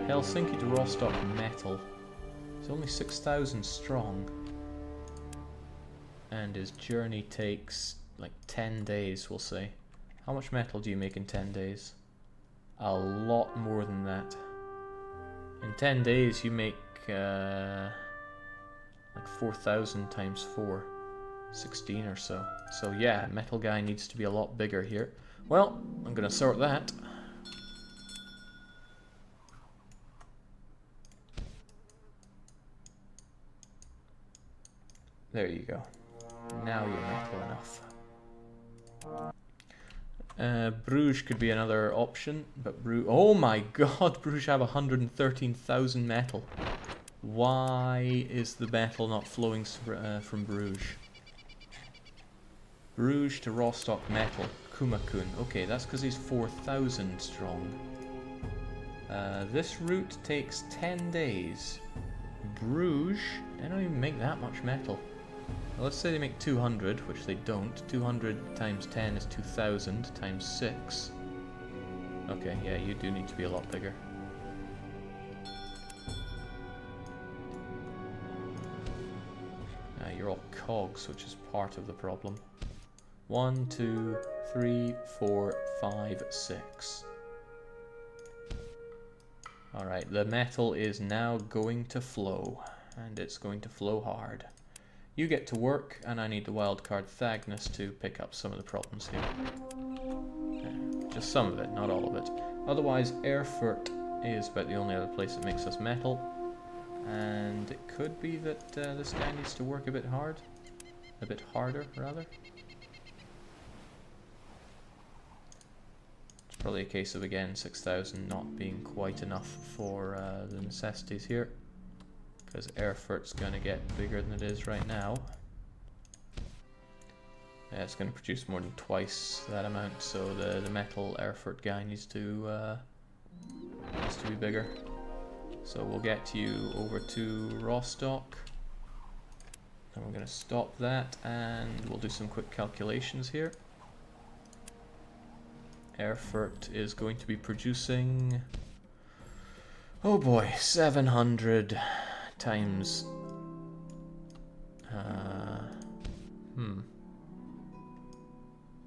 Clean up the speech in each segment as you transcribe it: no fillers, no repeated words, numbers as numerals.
Helsinki to Rostock metal. He's only 6,000 strong. And his journey takes like 10 days, we'll say. How much metal do you make in 10 days? A lot more than that. In 10 days you make like 4,000 times 4. 16 or so. So yeah, metal guy needs to be a lot bigger here. Well, I'm gonna sort that. There you go. Now you're metal enough. Bruges could be another option, but Bruges... Oh my god, Bruges have 113,000 metal. Why is the metal not flowing from Bruges? Bruges to Rostock metal. Kumakun. Okay, that's because he's 4,000 strong. This route takes 10 days. Bruges, they don't even make that much metal. Let's say they make 200, which they don't. 200 times 10 is 2,000 times 6. Okay, yeah, you do need to be a lot bigger. You're all cogs, which is part of the problem. 1, 2, 3, 4, 5, 6. Alright, the metal is now going to flow, and it's going to flow hard. You get to work, and I need the wildcard Thagnus to pick up some of the problems here. Just some of it, not all of it. Otherwise, Erfurt is about the only other place that makes us metal. And it could be that this guy needs to work a bit hard. A bit harder, rather. It's probably a case of, again, 6,000 not being quite enough for the necessities here. Because Erfurt's going to get bigger than it is right now. Yeah, it's going to produce more than twice that amount, so the metal Erfurt guy needs to be bigger. So we'll get you over to Rostock. And we're going to stop that, and we'll do some quick calculations here. Erfurt is going to be producing... Oh boy, 700... times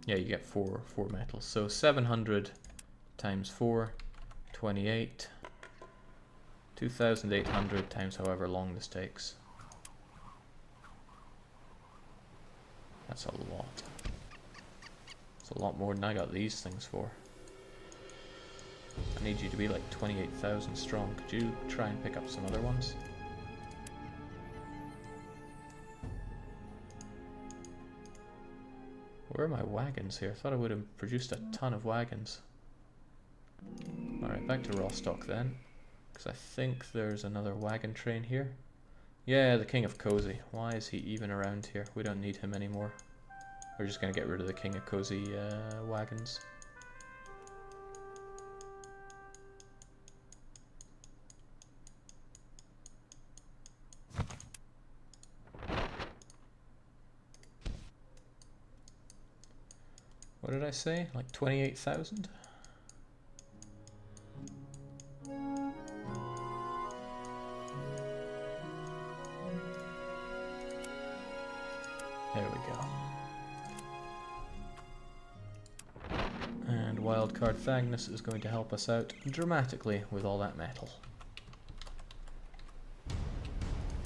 yeah, you get four metals, so 700 times 4, 28, 2,800 times however long this takes. That's a lot. It's a lot more than I got these things for. I need you to be like 28,000 strong. Could you try and pick up some other ones? Where are my wagons here? I thought I would have produced a ton of wagons. Alright, back to Rostock then. Because I think there's another wagon train here. Yeah, the King of Cozy. Why is he even around here? We don't need him anymore. We're just going to get rid of the King of Cozy wagons. What did I say? Like 28,000? There we go. And wildcard Thagnus is going to help us out dramatically with all that metal.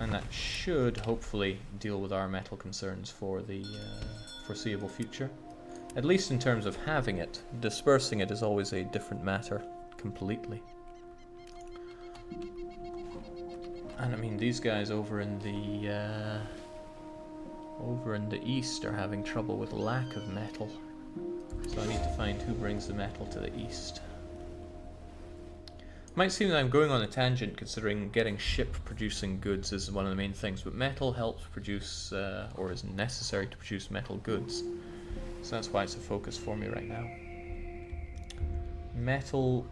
And that should hopefully deal with our metal concerns for the foreseeable future. At least in terms of having it. Dispersing it is always a different matter, completely. And I mean, these guys over in the east are having trouble with lack of metal. So I need to find who brings the metal to the east. Might seem that I'm going on a tangent, considering getting ship producing goods is one of the main things, but metal helps produce, or is necessary to produce metal goods. So that's why it's a focus for me right now. Metal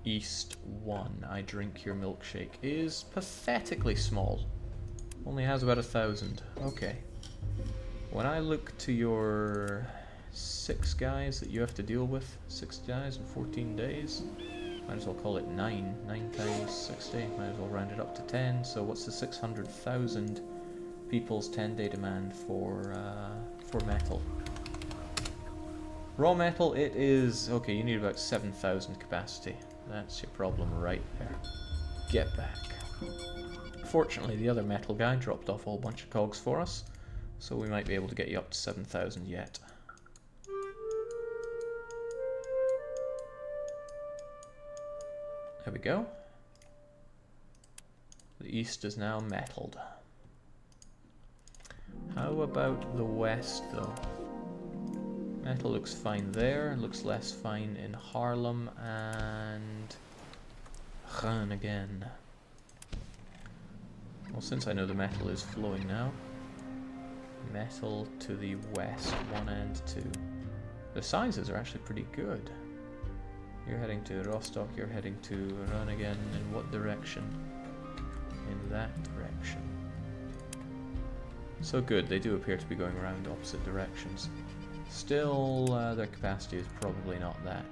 East 1, I drink your milkshake, is pathetically small. Only has about 1,000. Okay. When I look to your 6 guys that you have to deal with, 6 guys in 14 days, Might as well call it 9. 9 times 60. Might as well round it up to 10. So what's the 600,000 people's 10-day demand for metal? Raw metal, it is... Okay, you need about 7,000 capacity. That's your problem right there. Get back. Fortunately, the other metal guy dropped off a whole bunch of cogs for us, so we might be able to get you up to 7,000 yet. There we go. The east is now metalled. How about the west, though? Metal looks fine there, looks less fine in Haarlem and Gaan again. Well, since I know the metal is flowing now, metal to the west, 1 and 2. The sizes are actually pretty good. You're heading to Rostock, you're heading to Gaan again. In what direction? In that direction. So good, they do appear to be going around opposite directions. Still, their capacity is probably not that,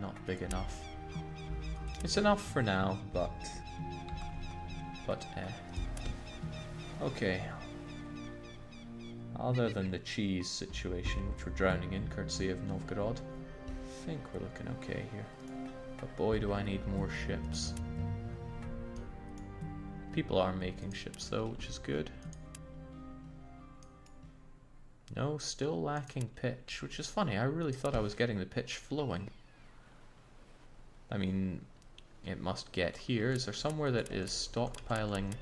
not big enough. It's enough for now, but eh. Okay. Other than the cheese situation, which we're drowning in, courtesy of Novgorod, I think we're looking okay here. But boy, do I need more ships. People are making ships though, which is good. No, still lacking pitch, which is funny. I really thought I was getting the pitch flowing. I mean, it must get here. Is there somewhere that is stockpiling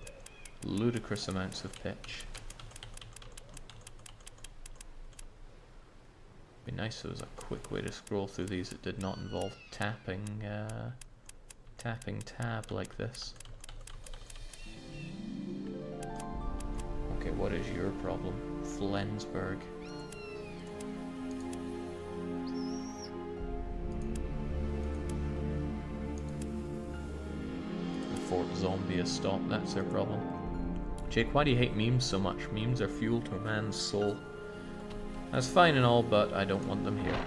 ludicrous amounts of pitch? It'd be nice if there was a quick way to scroll through these that did not involve tapping tab like this. Okay, what is your problem? Flensburg. The Fort Zombie has stopped, that's their problem. Jake, why do you hate memes so much? Memes are fuel to a man's soul. That's fine and all, but I don't want them here.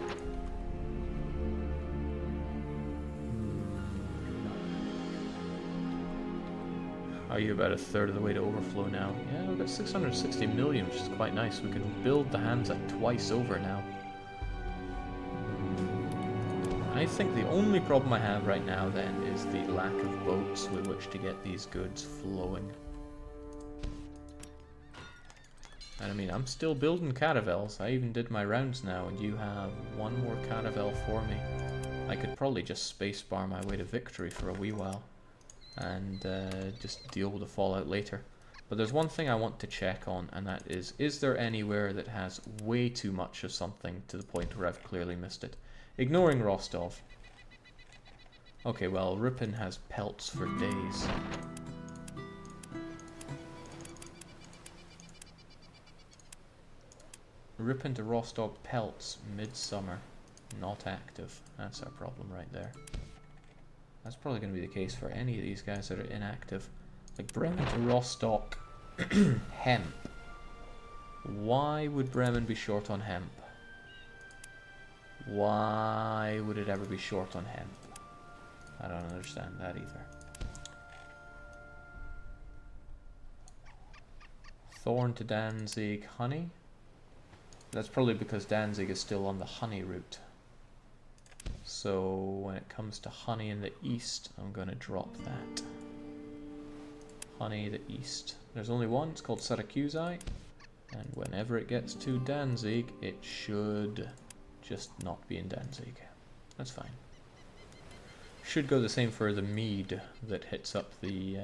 Are you about a third of the way to overflow now? Yeah, we've got 660 million, which is quite nice. We can build the Hansa twice over now. I think the only problem I have right now then is the lack of boats with which to get these goods flowing. And I mean, I'm still building caravels. I even did my rounds now, and you have one more caravel for me. I could probably just spacebar my way to victory for a wee while and just deal with the fallout later. But there's one thing I want to check on, and that is there anywhere that has way too much of something to the point where I've clearly missed it? Ignoring Rostov. Okay, well, Ripon has pelts for days. Ripon to Rostock pelts, midsummer, not active. That's our problem right there. That's probably going to be the case for any of these guys that are inactive. Like Bremen to Rostock, hemp. Why would Bremen be short on hemp? Why would it ever be short on hemp? I don't understand that either. Thorn to Danzig, honey. That's probably because Danzig is still on the honey route. So when it comes to honey in the east, I'm going to drop that. Honey the east. There's only one, it's called Syracuse, and whenever it gets to Danzig, it should just not be in Danzig. That's fine. Should go the same for the mead that hits up the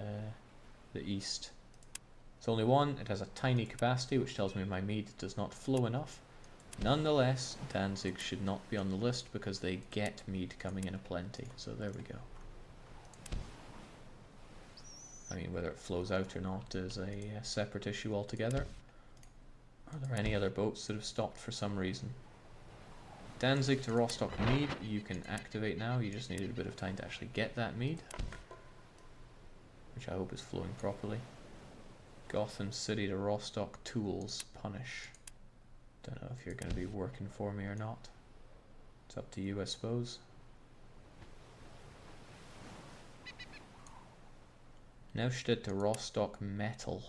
east. It's only one, it has a tiny capacity, which tells me my mead does not flow enough. Nonetheless, Danzig should not be on the list because they get mead coming in aplenty. So there we go. I mean, whether it flows out or not is a separate issue altogether. Are there any other boats that have stopped for some reason? Danzig to Rostock mead, you can activate now. You just needed a bit of time to actually get that mead, which I hope is flowing properly. Gotham City to Rostock tools, punish. Don't know if you're going to be working for me or not. It's up to you, I suppose. Neustadt to Rostock metal.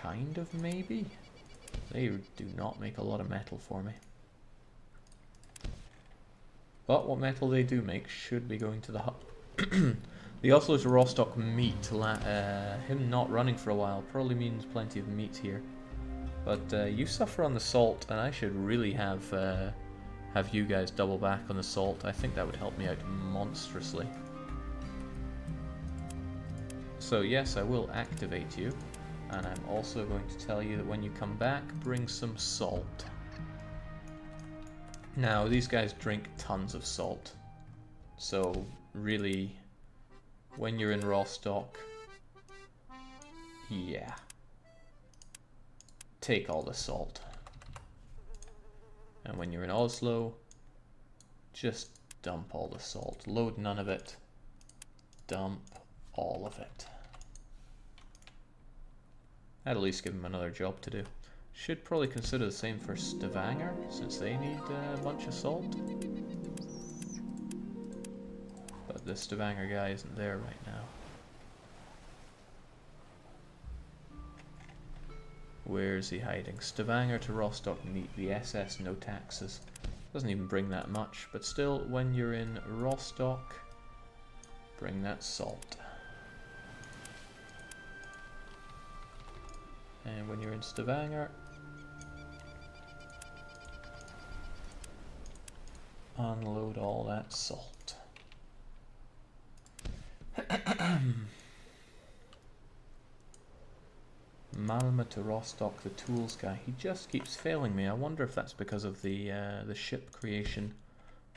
Kind of, maybe? They do not make a lot of metal for me. But what metal they do make should be going to the hub. The Oslo to Rostock meat. Him not running for a while probably means plenty of meat here. But you suffer on the salt, and I should really have you guys double back on the salt. I think that would help me out monstrously. So yes, I will activate you. And I'm also going to tell you that when you come back, bring some salt. Now, these guys drink tons of salt. So, really, when you're in Rostock, yeah. Take all the salt. And when you're in Oslo, just dump all the salt. Load none of it. Dump all of it. That'll at least give them another job to do. Should probably consider the same for Stavanger, since they need a bunch of salt. But the Stavanger guy isn't there right now. Where's he hiding? Stavanger to Rostock meet. The SS, no taxes. Doesn't even bring that much, but still, when you're in Rostock, bring that salt. And when you're in Stavanger, unload all that salt. Malmö to Rostock, the tools guy. He just keeps failing me. I wonder if that's because of the ship creation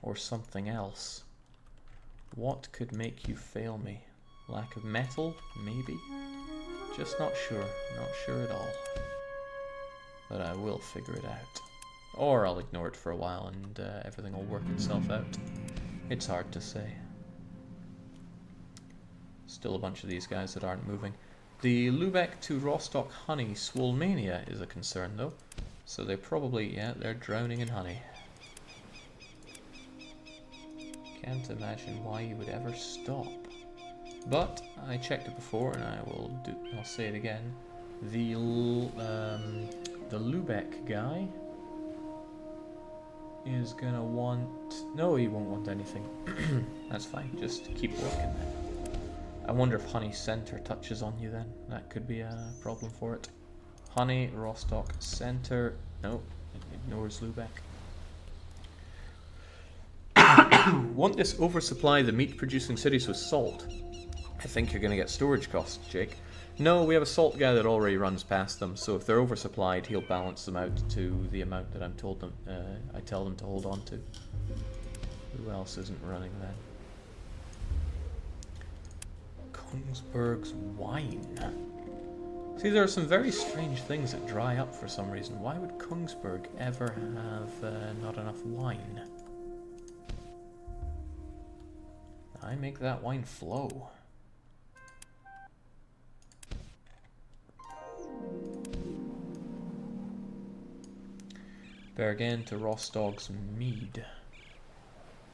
or something else. What could make you fail me? Lack of metal? Maybe? Just not sure. Not sure at all. But I will figure it out. Or I'll ignore it for a while and everything will work itself out. It's hard to say. Still a bunch of these guys that aren't moving. The Lübeck to Rostock honey Swolmania is a concern though. So they probably, yeah, they're drowning in honey. Can't imagine why you would ever stop. But I checked it before, and I'll say it again. The Lübeck guy is gonna want. No, he won't want anything. That's fine. Just keep working then. I wonder if Honey Center touches on you then. That could be a problem for it. Honey Rostock Center. No, it ignores Lübeck. Want this oversupply the meat-producing cities with salt? I think you're going to get storage costs, Jake. No, we have a salt guy that already runs past them, so if they're oversupplied, he'll balance them out to the amount that I tell them to hold on to. Who else isn't running then? Kongsberg's wine. See, there are some very strange things that dry up for some reason. Why would Kongsberg ever have not enough wine? I make that wine flow. Bergen to Rostog's mead.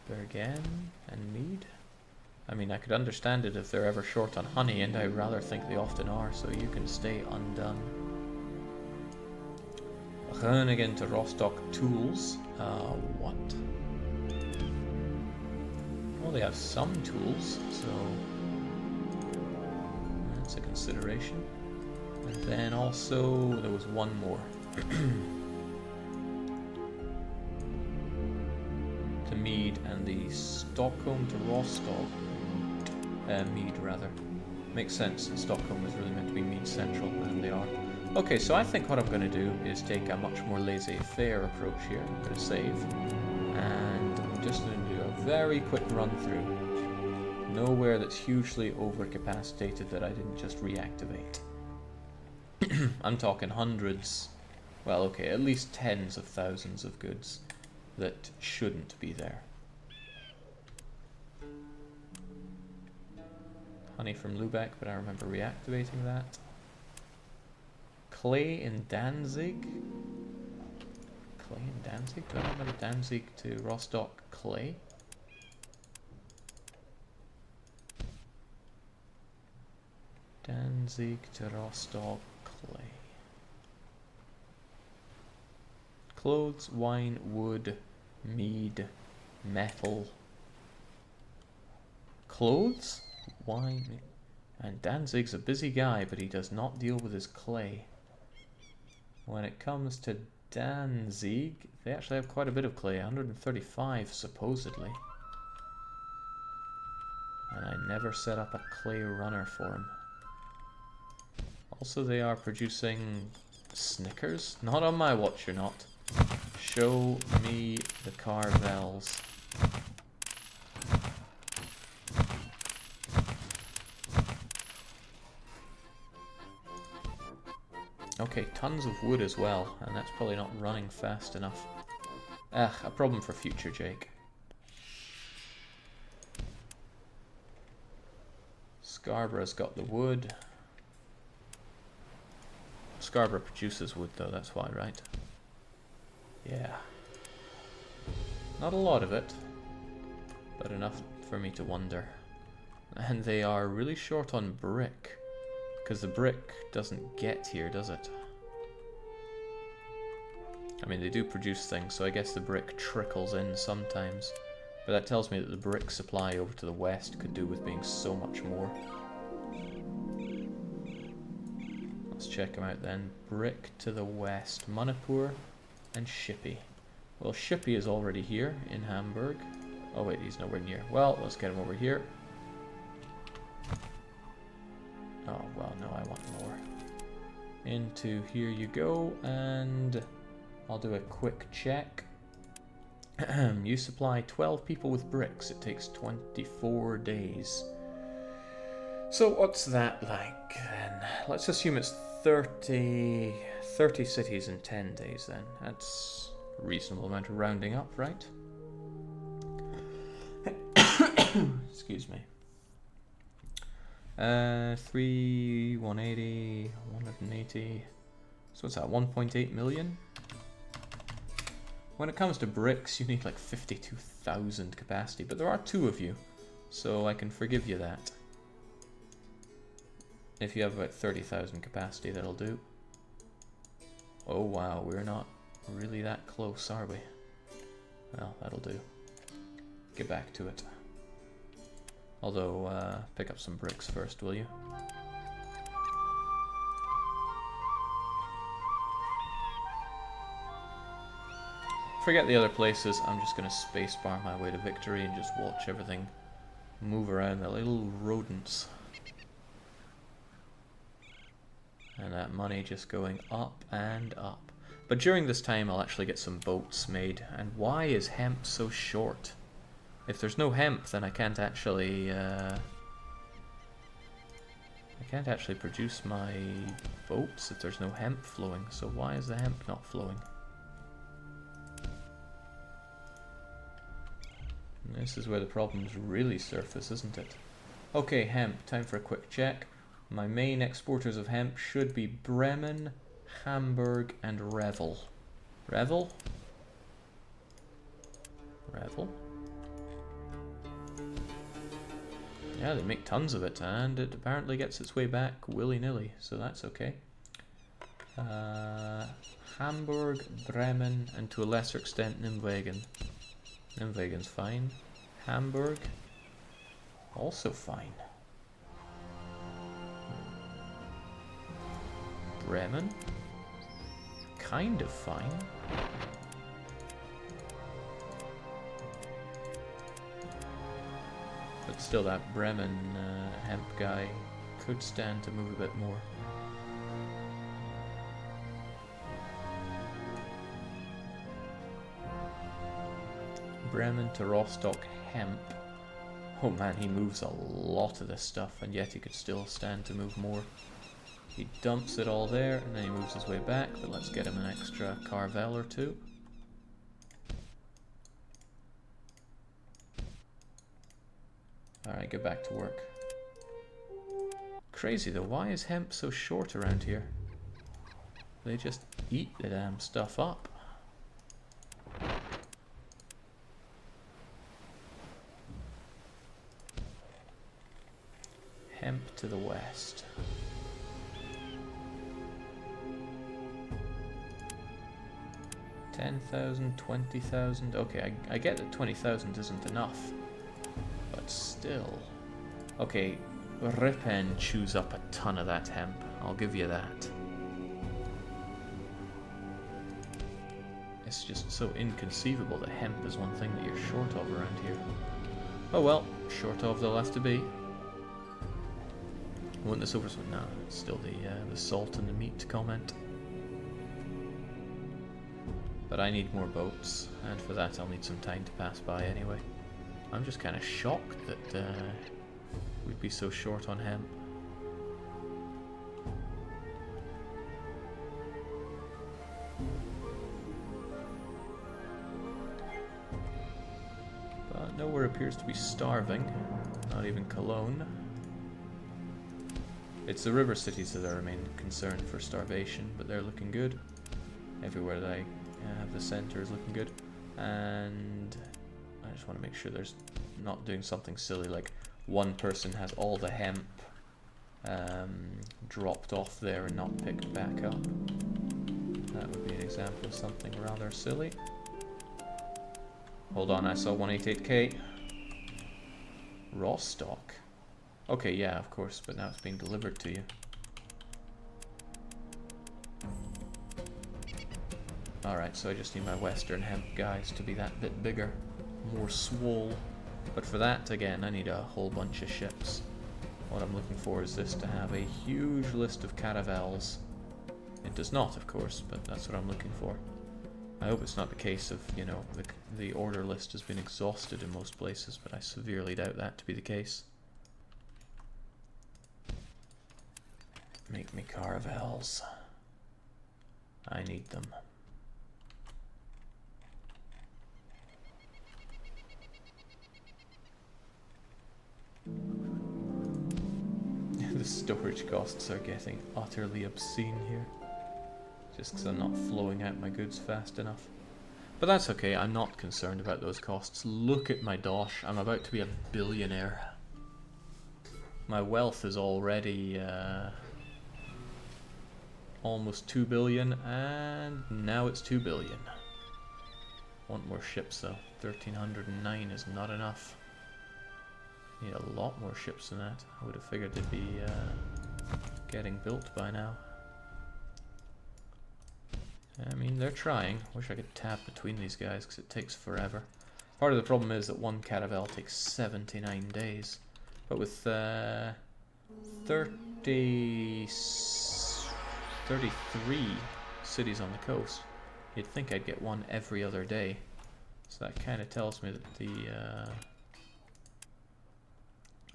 Bergen and mead? I mean, I could understand it if they're ever short on honey, and I rather think they often are, so you can stay undone. Groningen to Rostock tools. What? Well, they have some tools, so that's a consideration. And then also, there was one more. To Mead, and the Stockholm to Rostock. Mead, rather. Makes sense, Stockholm was really meant to be Mead Central, and they are. Okay, so I think what I'm going to do is take a much more laissez-faire approach here. I'm going to save, and I'm just going to do a very quick run through. Nowhere that's hugely overcapacitated that I didn't just reactivate. I'm talking hundreds, well okay, at least tens of thousands of goods that shouldn't be there. Honey from Lübeck, but I remember reactivating that. Clay in Danzig? Clay in Danzig? Do I remember Danzig to Rostock clay? Danzig to Rostock, clay. Clothes, wine, wood, mead, metal. Clothes, wine, and Danzig's a busy guy, but he does not deal with his clay. When it comes to Danzig, they actually have quite a bit of clay, 135 supposedly. And I never set up a clay runner for him. Also, they are producing Snickers. Not on my watch, you're not. Show me the Carvels. Okay, tons of wood as well, and that's probably not running fast enough. Ah, a problem for future Jake. Scarborough's got the wood. Scarborough produces wood though, that's why, right? Yeah. Not a lot of it, but enough for me to wonder. And they are really short on brick, because the brick doesn't get here, does it? I mean, they do produce things, so I guess the brick trickles in sometimes. But that tells me that the brick supply over to the west could do with being so much more. Let's check them out then. Brick to the west. Manipur and Shippey. Well, Shippey is already here in Hamburg. Oh wait, he's nowhere near. Well, let's get him over here. Oh, well, no, I want more. Into here you go, and I'll do a quick check. You supply 12 people with bricks. It takes 24 days. So what's that like then? Let's assume it's 30 cities in 10 days then. That's a reasonable amount of rounding up, right? Excuse me. 3, 180, 180. So what's that, 1.8 million? When it comes to bricks, you need like 52,000 capacity, but there are 2 of you, so I can forgive you that. If you have about 30,000 capacity, that'll do. Oh wow, we're not really that close, are we? Well, that'll do. Get back to it. Although, pick up some bricks first, will you? Forget the other places, I'm just going to spacebar my way to victory and just watch everything move around, the little rodents. And that money just going up and up. But during this time I'll actually get some boats made. And why is hemp so short? If there's no hemp, then I can't actually produce my boats if there's no hemp flowing. So why is the hemp not flowing? And this is where the problems really surface, isn't it? Okay, hemp, time for a quick check. My main exporters of hemp should be Bremen, Hamburg, and Revel. Revel? Revel? Yeah, they make tons of it, and it apparently gets its way back willy-nilly, so that's okay. Hamburg, Bremen, and to a lesser extent Nimwegen. Nimwegen's fine. Hamburg, also fine. Bremen, kind of fine. But still, that Bremen hemp guy could stand to move a bit more. Bremen to Rostock hemp. Oh man, he moves a lot of this stuff, and yet he could still stand to move more. He dumps it all there, and then he moves his way back, but let's get him an extra Carvel or 2. Alright, get back to work. Crazy though, why is hemp so short around here? They just eat the damn stuff up. Hemp to the west. 10,000, 20,000. Okay, I get that 20,000 isn't enough, but still. Okay, Ripon chews up a ton of that hemp. I'll give you that. It's just so inconceivable that hemp is one thing that you're short of around here. Oh well, short of they'll have to be. Wouldn't the silver sword? No, it's still the salt and the meat comment. But I need more boats, and for that I'll need some time to pass by anyway. I'm just kind of shocked that we'd be so short on hemp. But nowhere appears to be starving, not even Cologne. It's the river cities that are our main concern for starvation, but they're looking good. Everywhere that I have the center is looking good. And I just want to make sure there's not doing something silly like one person has all the hemp dropped off there and not picked back up. That would be an example of something rather silly. Hold on, I saw 188k. Raw stock. Okay, yeah, of course, but now it's being delivered to you. Alright, so I just need my western hemp guys to be that bit bigger, more swole. But for that, again, I need a whole bunch of ships. What I'm looking for is this to have a huge list of caravels. It does not, of course, but that's what I'm looking for. I hope it's not the case of, you know, the order list has been exhausted in most places, but I severely doubt that to be the case. Make me caravels. I need them. The storage costs are getting utterly obscene here. Just because I'm not flowing out my goods fast enough. But that's okay, I'm not concerned about those costs. Look at my dosh, I'm about to be a billionaire. My wealth is already almost 2 billion, and now it's 2 billion. Want more ships though. 1,309 is not enough. Need a lot more ships than that. I would have figured they'd be getting built by now. I mean, they're trying. Wish I could tap between these guys because it takes forever. Part of the problem is that one caravel takes 79 days. But with 33 cities on the coast, you'd think I'd get one every other day. So that kind of tells me that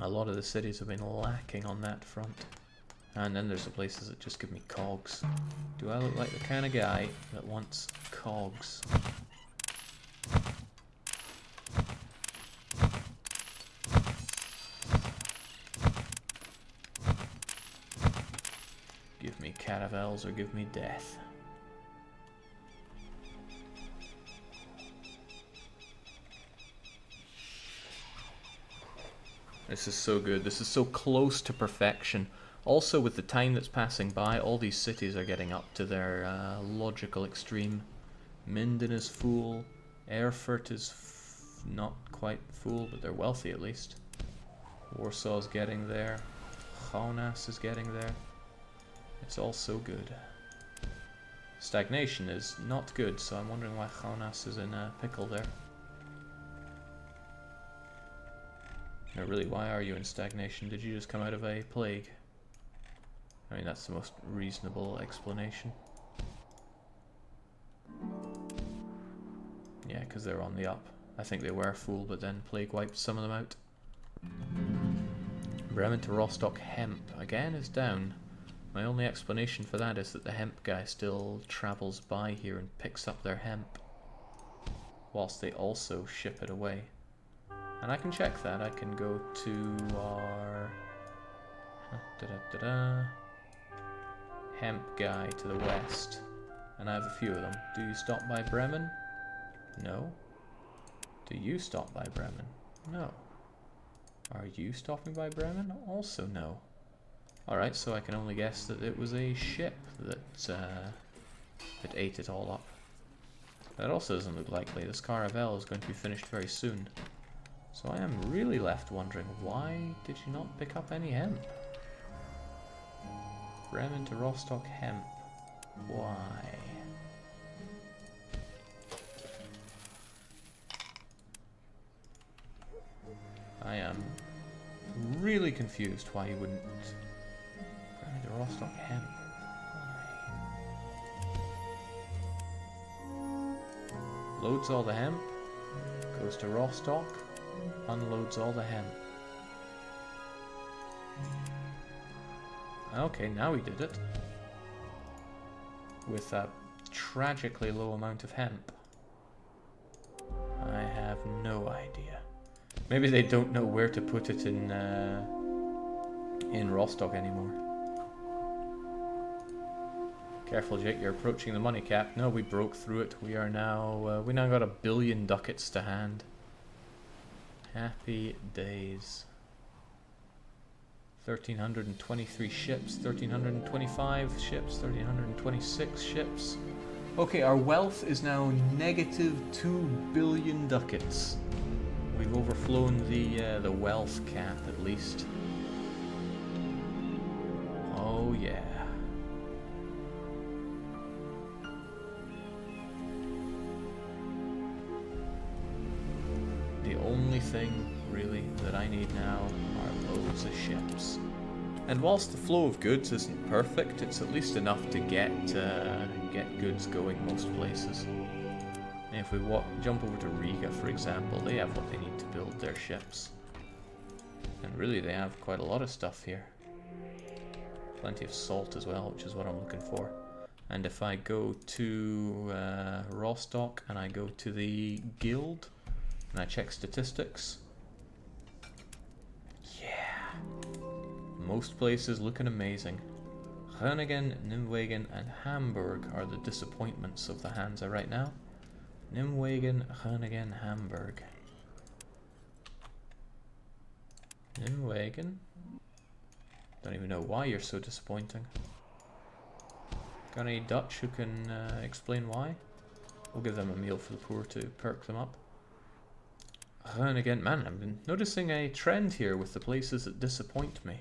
a lot of the cities have been lacking on that front. And then there's the places that just give me cogs. Do I look like the kind of guy that wants cogs? Give me caravels or give me death. This is so good. This is so close to perfection. Also, with the time that's passing by, all these cities are getting up to their logical extreme. Minden is full. Erfurt is not quite full, but they're wealthy at least. Warsaw's getting there. Kaunas is getting there. It's all so good. Stagnation is not good, so I'm wondering why Kaunas is in a pickle there. No, really, why are you in stagnation? Did you just come out of a plague? I mean, that's the most reasonable explanation. Yeah, because they're on the up. I think they were full, but then plague wiped some of them out. Bremen to Rostock hemp, again, is down. My only explanation for that is that the hemp guy still travels by here and picks up their hemp, whilst they also ship it away. And I can check that. I can go to our hemp guy to the west, and I have a few of them. Do you stop by Bremen? No. Do you stop by Bremen? No. Are you stopping by Bremen? Also no. Alright, so I can only guess that it was a ship that ate it all up. That also doesn't look likely. This caravel is going to be finished very soon. So I am really left wondering, why did you not pick up any hemp? Bremen to Rostock hemp. Why? I am really confused why you wouldn't... Bremen to Rostock hemp. Why? Loads all the hemp, goes to Rostock, unloads all the hemp. Okay, now he did it. With a tragically low amount of hemp. I have no idea. Maybe they don't know where to put it in Rostock anymore. Careful, Jake, you're approaching the money cap. No, we broke through it. We are now, we now got 1 billion ducats to hand. Happy days. 1,323 ships, 1,325 ships, 1,326 ships. Okay, our wealth is now negative 2 billion ducats. We've overflown the wealth cap at least. Oh yeah. The only thing really that I need now are loads of ships. And whilst the flow of goods isn't perfect, it's at least enough to get goods going most places. And if we jump over to Riga, for example, they have what they need to build their ships. And really they have quite a lot of stuff here. Plenty of salt as well, which is what I'm looking for. And if I go to Rostock and I go to the guild and I check statistics, most places looking amazing. Groningen, Nijmegen and Hamburg are the disappointments of the Hansa right now. Nijmegen, Groningen, Hamburg. Nijmegen? Don't even know why you're so disappointing. Got any Dutch who can explain why? We'll give them a meal for the poor to perk them up. Groningen, man, I've been noticing a trend here with the places that disappoint me.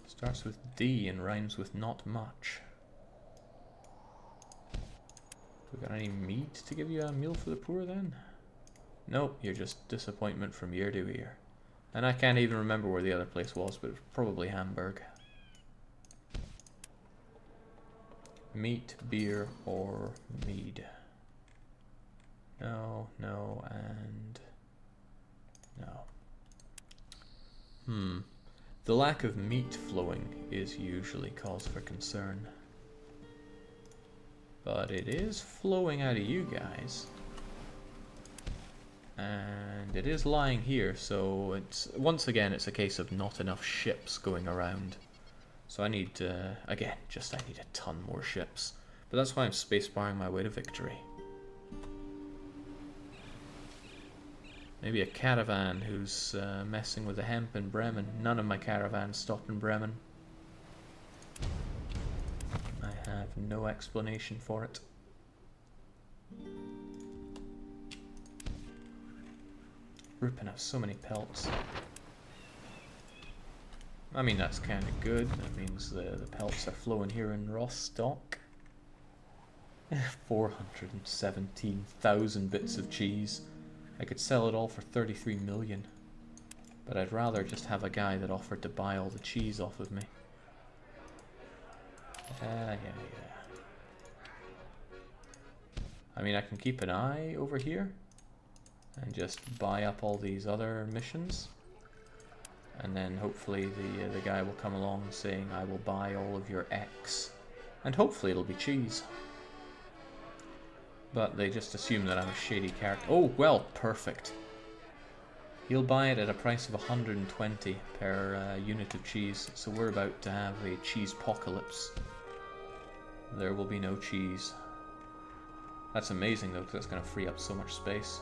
Starts with D and rhymes with not much. We got any meat to give you a meal for the poor then? Nope, you're just disappointment from year to year. And I can't even remember where the other place was, but it's probably Hamburg. Meat, beer, or mead. No, no, and no. The lack of meat flowing is usually cause for concern. But it is flowing out of you guys. And it is lying here, so it's once again it's a case of not enough ships going around. So I need, again, I need a ton more ships. But that's why I'm spacebarring my way to victory. Maybe a caravan who's messing with the hemp in Bremen. None of my caravans stop in Bremen. I have no explanation for it. Ripping out so many pelts. I mean, that's kind of good. That means the pelts are flowing here in Rostock. 417,000 bits of cheese. I could sell it all for 33 million. But I'd rather just have a guy that offered to buy all the cheese off of me. Yeah. I mean, I can keep an eye over here and just buy up all these other missions. And then hopefully the guy will come along saying, I will buy all of your X. And hopefully it'll be cheese. But they just assume that I'm a shady character. Oh, well, perfect. He'll buy it at a price of 120 per unit of cheese. So we're about to have a cheese apocalypse. There will be no cheese. That's amazing though, because that's going to free up so much space.